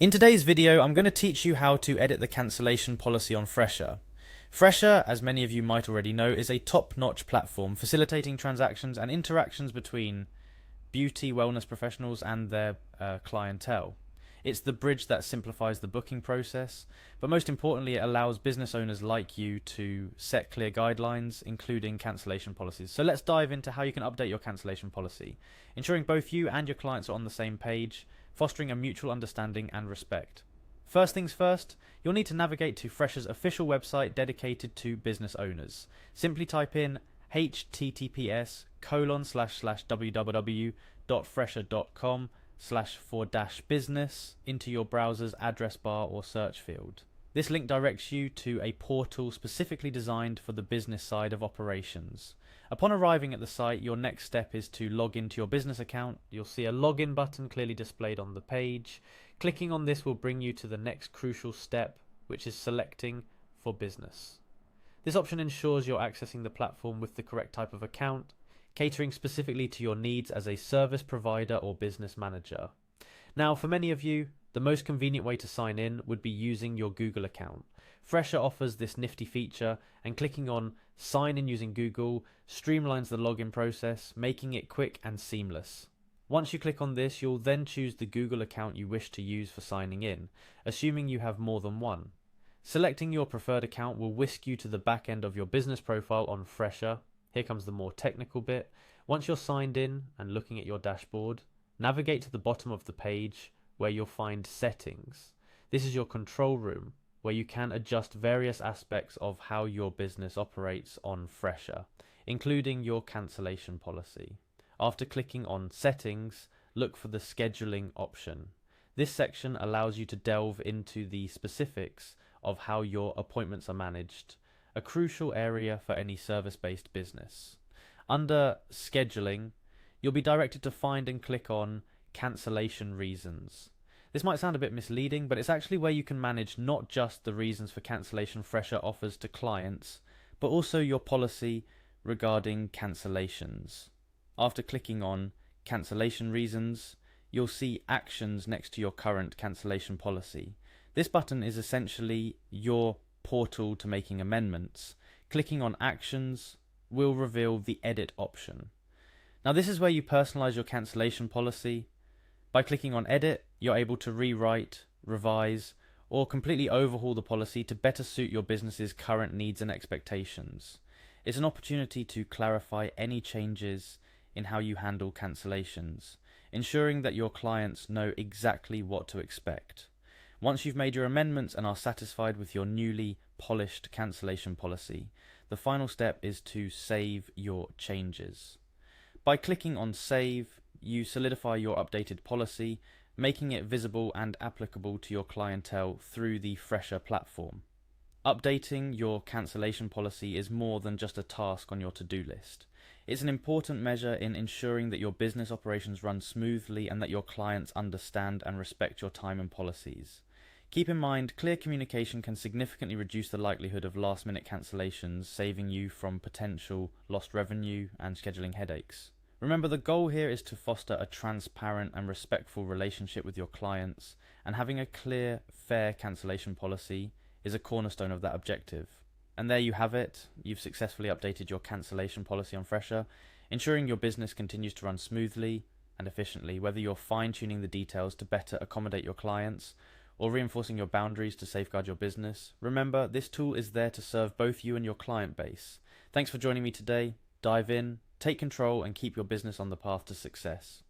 In today's video, I'm going to teach you how to edit the cancellation policy on Fresher. Fresher, as many of you might already know, is a top-notch platform facilitating transactions and interactions between beauty wellness professionals and their clientele. It's the bridge that simplifies the booking process, but most importantly, it allows business owners like you to set clear guidelines, including cancellation policies. So let's dive into how you can update your cancellation policy, ensuring both you and your clients are on the same page, fostering a mutual understanding and respect. First things first, you'll need to navigate to Fresher's official website dedicated to business owners. Simply type in https://www.fresher.com/for-business into your browser's address bar or search field. This link directs you to a portal specifically designed for the business side of operations. Upon arriving at the site, your next step is to log into your business account. You'll see a login button clearly displayed on the page. Clicking on this will bring you to the next crucial step, which is selecting for business. This option ensures you're accessing the platform with the correct type of account, catering specifically to your needs as a service provider or business manager. Now, for many of you, the most convenient way to sign in would be using your Google account. Fresher offers this nifty feature, and clicking on Sign in using Google streamlines the login process, making it quick and seamless. Once you click on this, you'll then choose the Google account you wish to use for signing in, assuming you have more than one. Selecting your preferred account will whisk you to the back end of your business profile on Fresher. Here comes the more technical bit. Once you're signed in and looking at your dashboard, navigate to the bottom of the page where you'll find Settings. This is your control room where you can adjust various aspects of how your business operates on Fresher, including your cancellation policy. After clicking on Settings, look for the Scheduling option. This section allows you to delve into the specifics of how your appointments are managed, a crucial area for any service-based business. Under Scheduling, you'll be directed to find and click on Cancellation Reasons. This might sound a bit misleading, but it's actually where you can manage not just the reasons for cancellation Fresher offers to clients, but also your policy regarding cancellations. After clicking on Cancellation Reasons, you'll see Actions next to your current cancellation policy. This button is essentially your portal to making amendments. Clicking on Actions will reveal the Edit option. Now, this is where you personalize your cancellation policy. By clicking on Edit, you're able to rewrite, revise, or completely overhaul the policy to better suit your business's current needs and expectations. It's an opportunity to clarify any changes in how you handle cancellations, ensuring that your clients know exactly what to expect. Once you've made your amendments and are satisfied with your newly polished cancellation policy, the final step is to save your changes. By clicking on Save, you solidify your updated policy, making it visible and applicable to your clientele through the Fresher platform. Updating your cancellation policy is more than just a task on your to-do list. It's an important measure in ensuring that your business operations run smoothly and that your clients understand and respect your time and policies. Keep in mind, clear communication can significantly reduce the likelihood of last-minute cancellations, saving you from potential lost revenue and scheduling headaches. Remember, the goal here is to foster a transparent and respectful relationship with your clients, and having a clear, fair cancellation policy is a cornerstone of that objective. And there you have it. You've successfully updated your cancellation policy on Fresher, ensuring your business continues to run smoothly and efficiently, whether you're fine-tuning the details to better accommodate your clients or reinforcing your boundaries to safeguard your business. Remember, this tool is there to serve both you and your client base. Thanks for joining me today. Dive in, take control, and keep your business on the path to success.